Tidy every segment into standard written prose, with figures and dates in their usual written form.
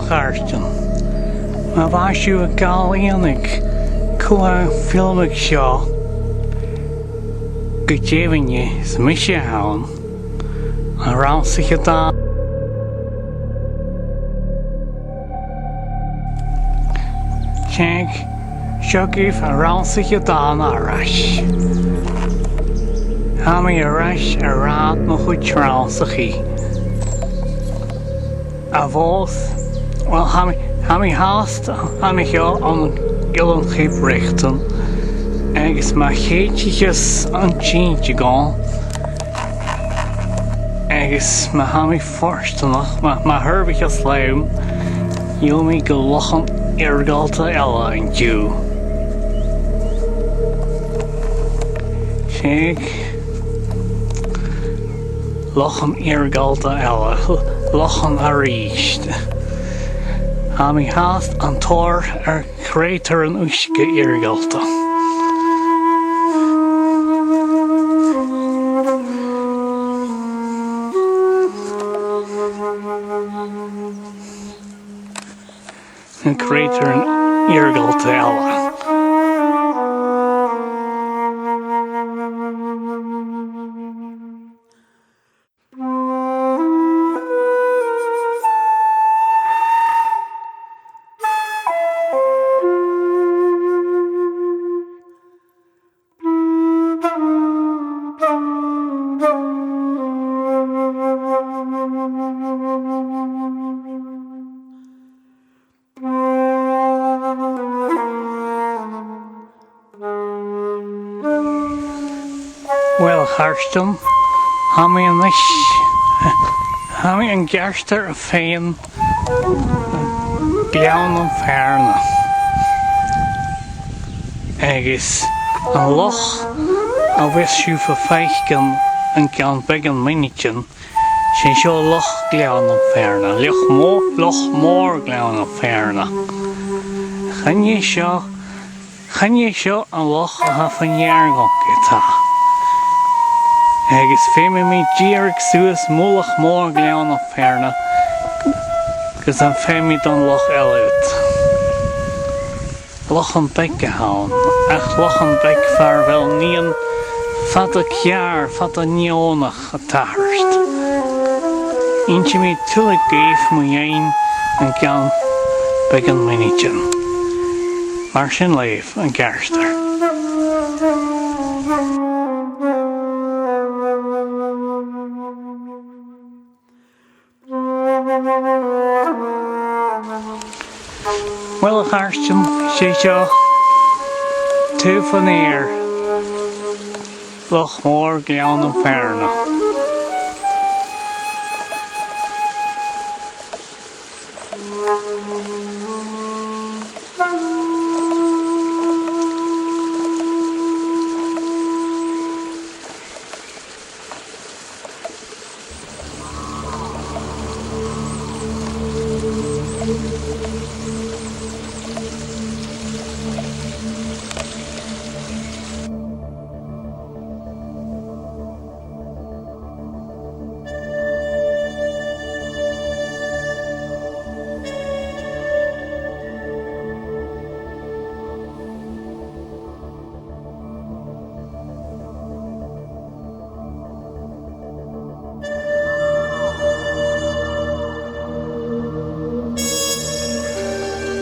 Carsten. Má bhaisiú a gáil éananig cua filmig seo go déimhine sa mise ann a Rannsaiche Dàna. Cheag seogaibh a Rannsaiche Dàna arás. Hami arás a rád mo chuid Rannsaiche. A bhós, well, hami háast hami seo an Eilean Cheap Breatuinn agus má chéitichas an tíinte gáin agus má hami forstanach má thuirbichas leim dheomí go lochan iarraidh eile an dú. Cheag lochan iarraidh eile, lochan a ríist. Hami háast an tóir Coilltean uisce iarraidh. An Coilltean iarraidh eile. Well, Carsten, hami an gearster a féin Gleann an Feàrna. Agus an loch a bheisiú fa feichgan an gan began minitjin sé seo loch Gleann an Feàrna. Loch mór Gleann an Feàrna. Chanje seo an loch a ha fan jaargok itá. Agus féimi mí díarach suas múlach mór Gleann an Feàrna gus an féimi don loch eileit. Loch an beic a hán, ach loch an beic fear bhfuil níon fad a cear, fad a neonach a tathart. Inti mí tuaigh gaibh mo dhéin an gan began minitjin. Mar sin léamh an gearster. Well, Carsten, sé seo tú fan éir loch mór Gleann an Feàrna.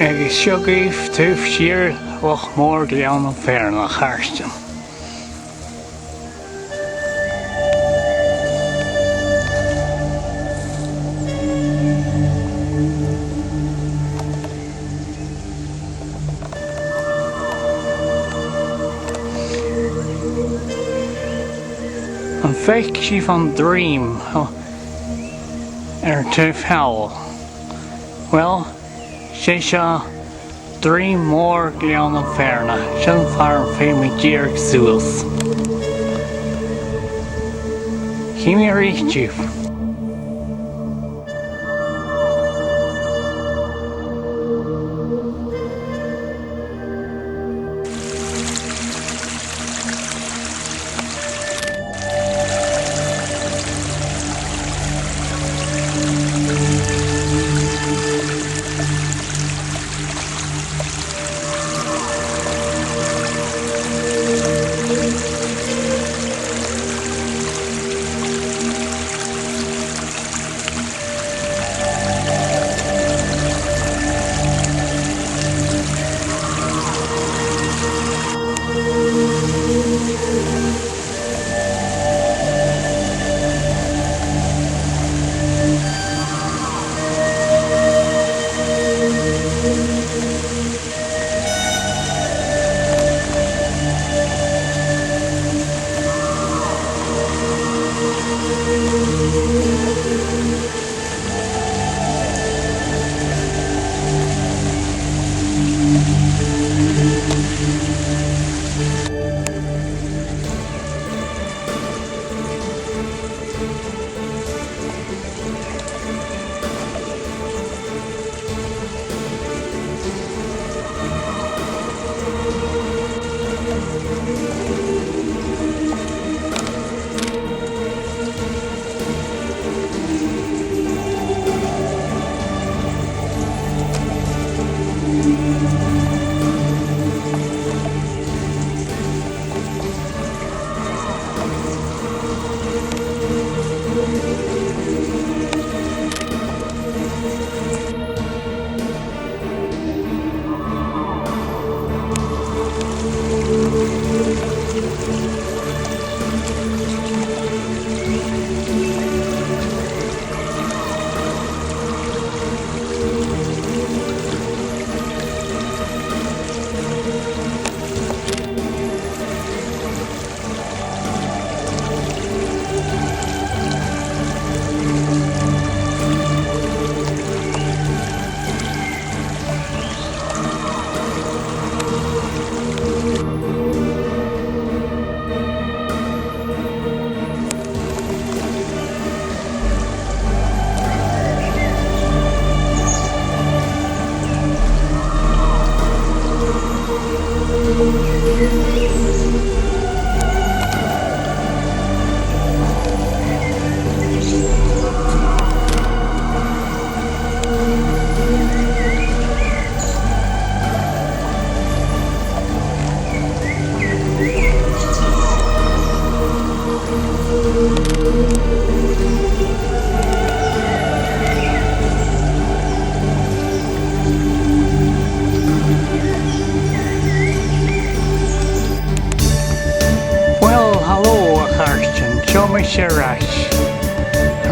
Agus seogaibh túh siar loch mór Gleann an Feàrna, Carsten. An feic si van Druim tú feall. Well, sé seo Druim mór Gleann an Feàrna, sin fear féimi díarach suas. Cíimi a ríchtú.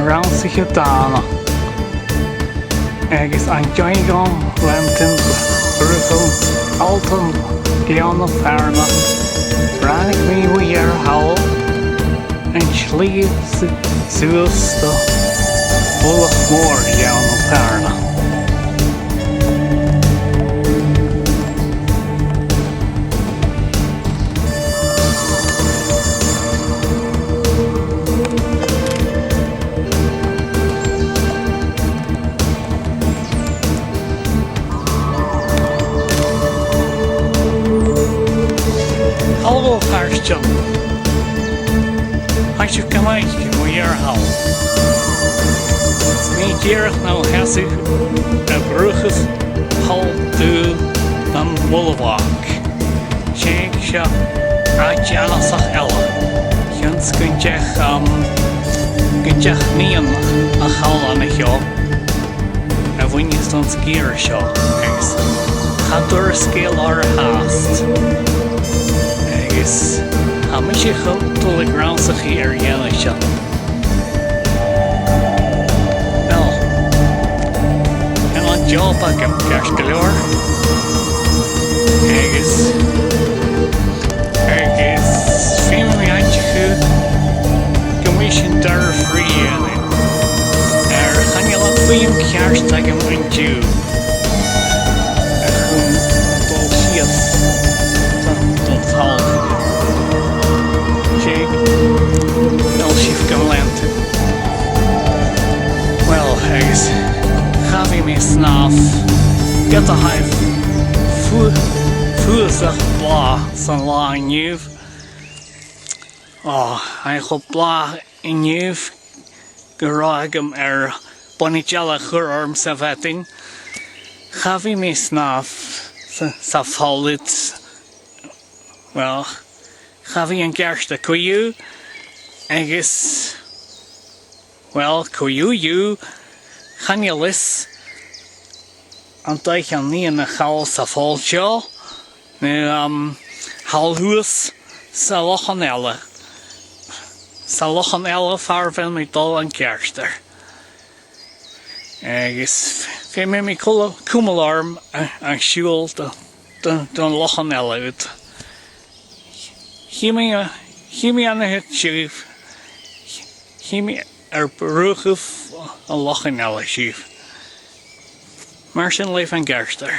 Rannsaiche Dàna agus an Dubha Druim Gleann Feàrna Rannig mí ar hawl an slíomh suas do bhullach mór Gleann Feàrna. Hallo Karstjan, als je kan lijken hoe je er haalt. Niet hier nou hesig, de brugges hal doe dan wolwak. Check je uit je alles ella. Jens kunt je niet een hal aan het joh. En wanneer je dan Sgìre show, gaat door een scale or haast. Ha me sé chultúil ag Rannsaiche ar dhéanamh seo. Well, an job agam ceart go leor. Agus féime mé aimse go mí sin dar frí dhéanamh. Chainneal an bhuaim ceart agam an dú. A chun dul sias don táil. Well, agus chafi mé snáf get a haibh fuasach blá san lá inniuh. Ha go blá inniuh go ráigam ar boniteala chur orm sa bheting. Chafi mé snáf sa fálit. Well, chafi an gersta coillú agus well, coillú chainnealis an daich an níon na chawl sa fáil seo halhuas sa lochan eile. Sa lochan eile fearbhfuil mé dul an ceartar. Agus fé mé mé cúmalarm an siúil don lochan eile ut. Hí an het siúh. Hí brúchah an lochan eile siúh. Mar sin leif an ceartar.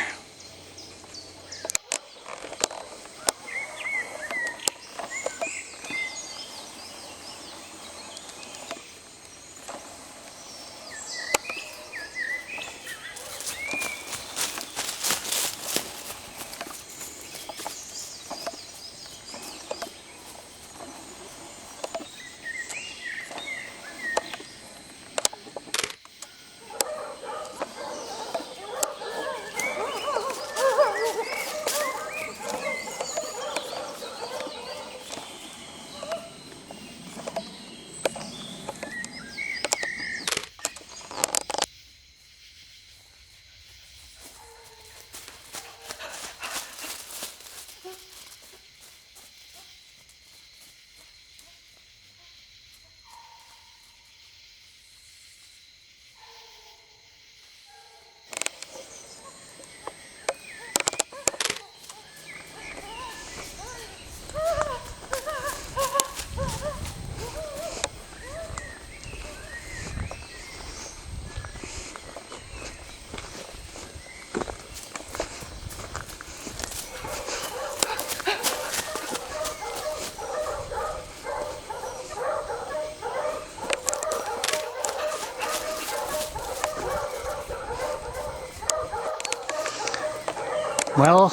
Well,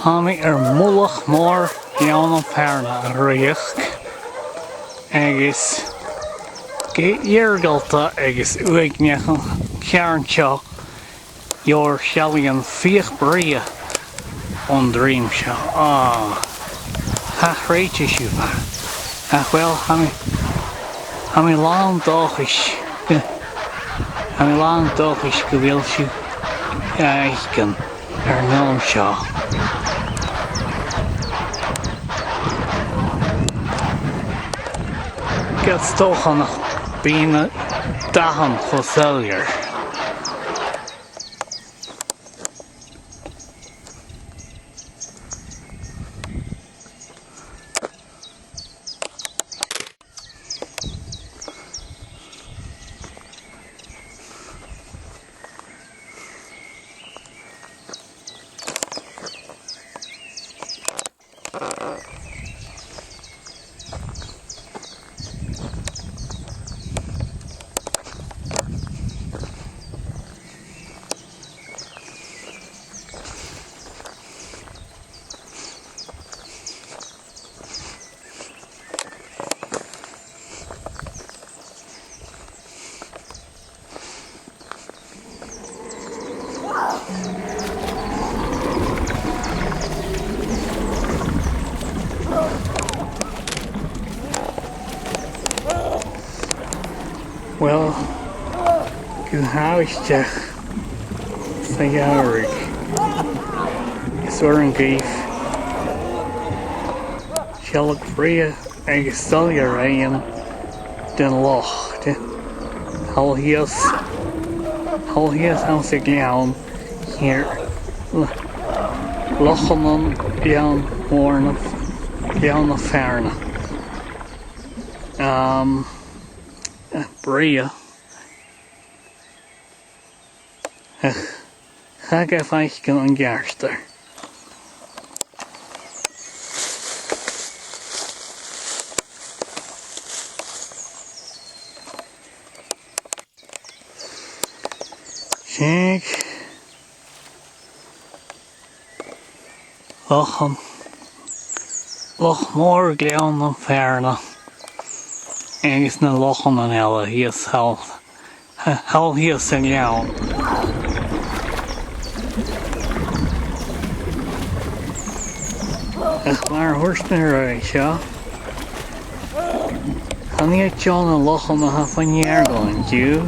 Hami mulach mór Feàrna Feàrna a riach agus iarraidh agus uaigneach cearn seo your Eilean Cheap Breatuinn Druim seo. Rannsaiche Dàna. Well, Hami lán dóchais go bhfuil siú éigean nóm seo. Get stóchan bína dahan chomh Well, go háisteach sa iarraidh is an gaoth sealach bria agus soilgar aon den loch Coilltean Dubha Gleann here Lochan Gleann Feàrna Feàrna Bria Cha go bhaithcin an gceartar. Siag Loch mór Gleann an Feàrna agus na lochan an eile híos hall híos an Gleann. Mar thuairt na raibh seo chaníoh John an lochan na hafainneargáin dú.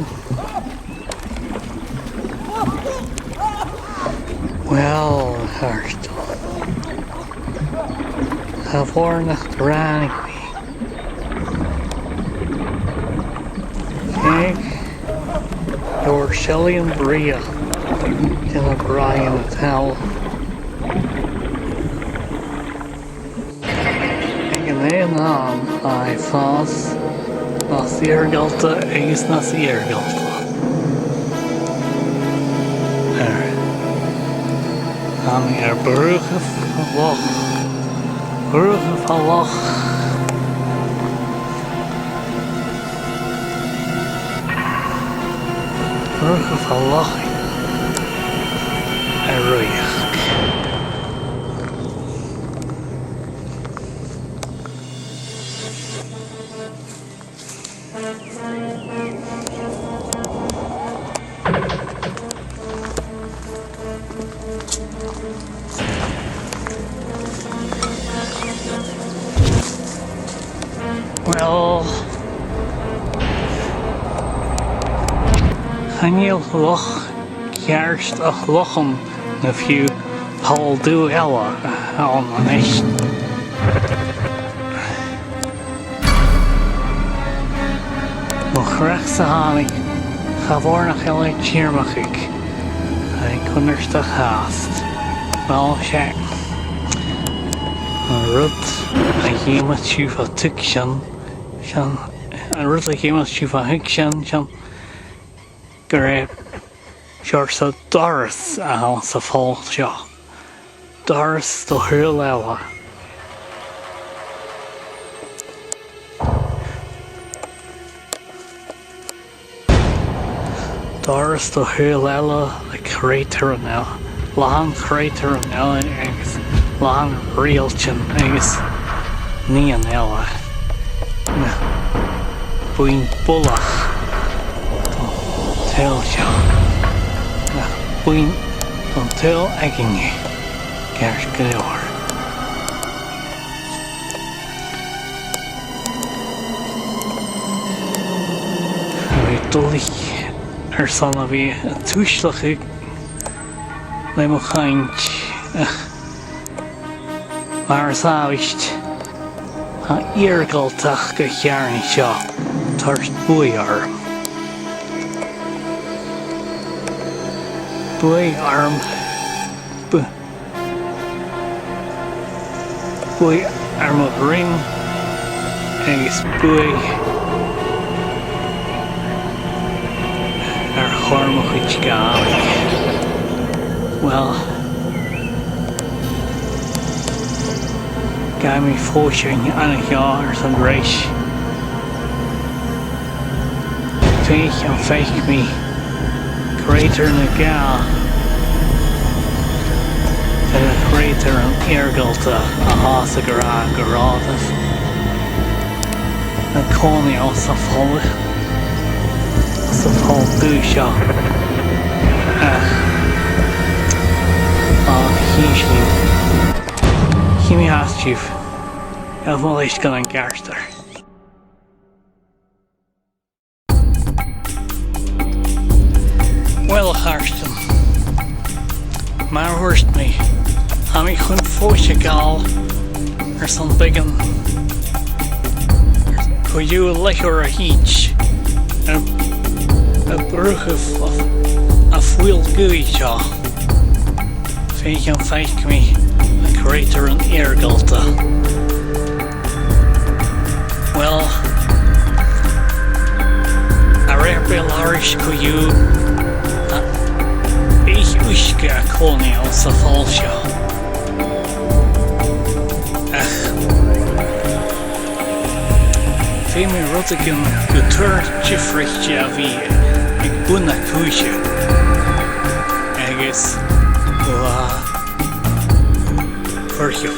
Well, thuairt Tá bhórnach rannig your Eilean Cheap Breatuinn a towel. An I fás na iarraidh agus na iarraidh. Ar brúchah loch Brúchah a loch a riach. Well, chaníoh loch cearst a lochan na fiú haldú eile an éist. Mo chreach sa tháinig cha bhórnach Eilean Cheap Breatuinn ag chunnirte cháast. Well, sé an rud a dhéime siúfa tuic sin an rud a dhéime siúfa thuic sin go raibh seir sa doras a sa fáil seo. Doras do thuail eile. Doras do húil eile le chaidh now. Lán chaidh now agus lán rialtin agus nighean eile. Buin bullach tail seo. Buin an tail aginne gers go leor. Dulí san a bhí a túislach le mo chaint mar sáist a iarraidh go chearna seo tart buaigh arm. Buaigh arm buaigh arm a ring agus buaigh chorma chuid gálaigh. Well, ga mí fóiseing anna cheáir san réis. Féich an féich mí chaidh na gá a chaidh an iargalta a hása go rá go rádas na cónaí ó sa fóla. The whole blue shop. He asked you if well he's going to garster. Well, Harston, my worst me. I'm a good fortune gal or some big one. Could you liquor a heach? A brug a fuil gooey seo. Féich an féich mí a chaidh an iargalta. Well, a réirbeal áris go dú a éich uisce a cónaí ó sa fáil seo. Fé mé rudagin go tuair difrichte a bhí ag buna cúise agus go chuirciú.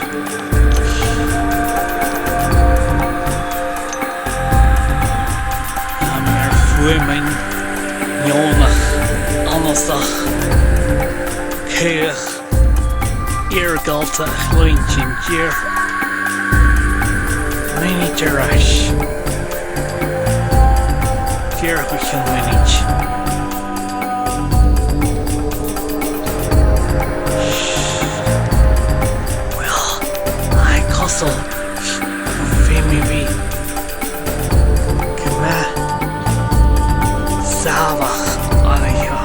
Ar fuimein neonach anasach céach iargalta a chluintin dír mini derais. Dír go chunminid. So, femi vi kema savach anaya.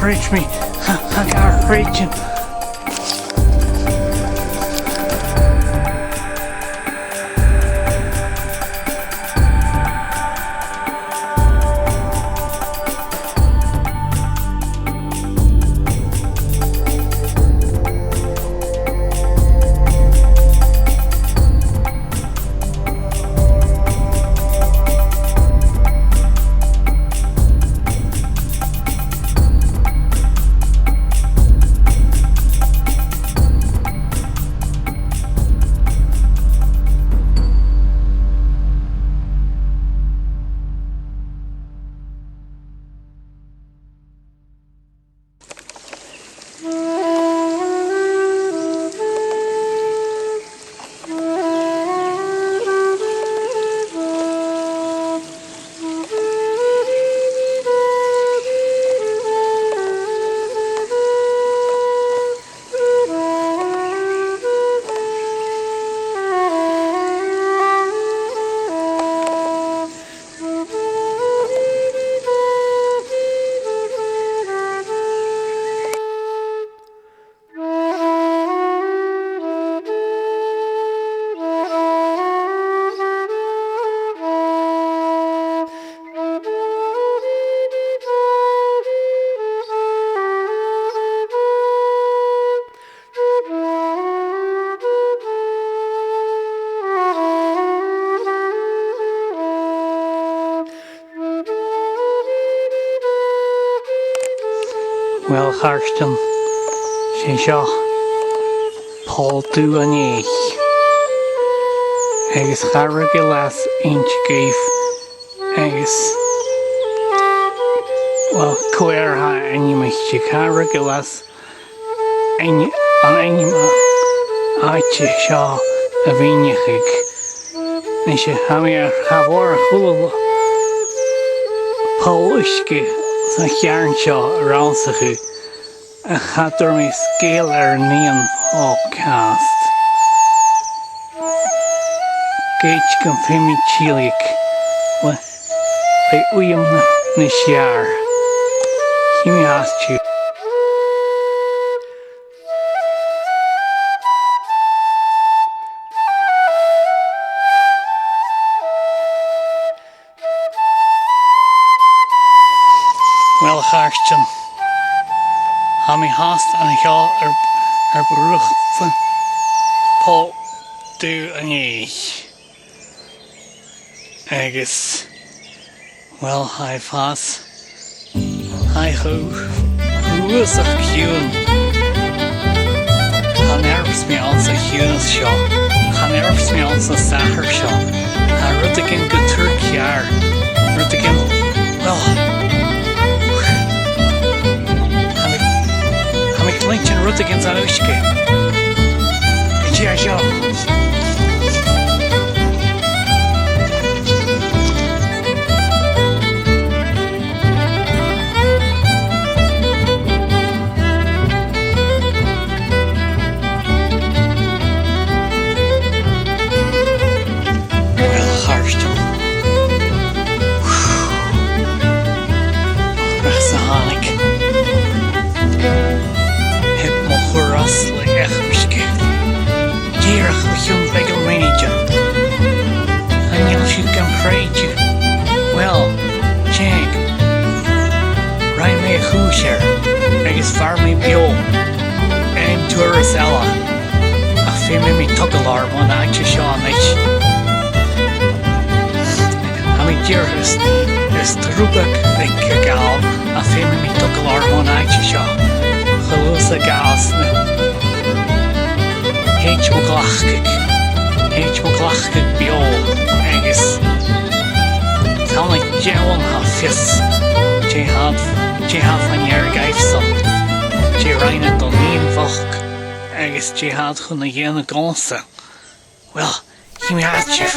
Reach me. I got reaching. Well, Harston, sé seo Paul Dubha Druim agus charra go las inch gaif agus well coirtha animiste charra go las an anima áite seo a bhíneach ní sé haimi ar chabhór chuala Póisce sa chearn seo a Rannsaiche a chadar mé scéal ar nighean podcast. Géit gan féimi tílaigh le uam na seaar. Hí hasú. Well, Harston, ha mi hast an chá ar brúchta Paul Dubha Druim. Agus, well, hai fas, hai huas a chiúin. Ha nervs mi an sa chiúnas seo, ha nervs mi an sa sachar seo, ha rudagin go turciar, rudagin, well, Lincoln rudagin san uisce. Idí ar seo. Well, Harston. Rachsa hánig. Churas le echusce. Díreach le chiún beag an réide. Aniel siú gan chréide. Well, Jake, raid mé a chúisear, agus bhar mé beo, ein tuaras eile, ach fé mé mi tugalar món áite seo anit. Ha mé dír is trúbach ag gáil, a fé mé mi tugalar món áite seo. Chalús a gás na héit mo glachcaig beo agus tána dean ha fios dé had fan ar gaifsa dé reinne don líon bhach agus dé had chun na dhéana gása. Well, hí mi áitiúh.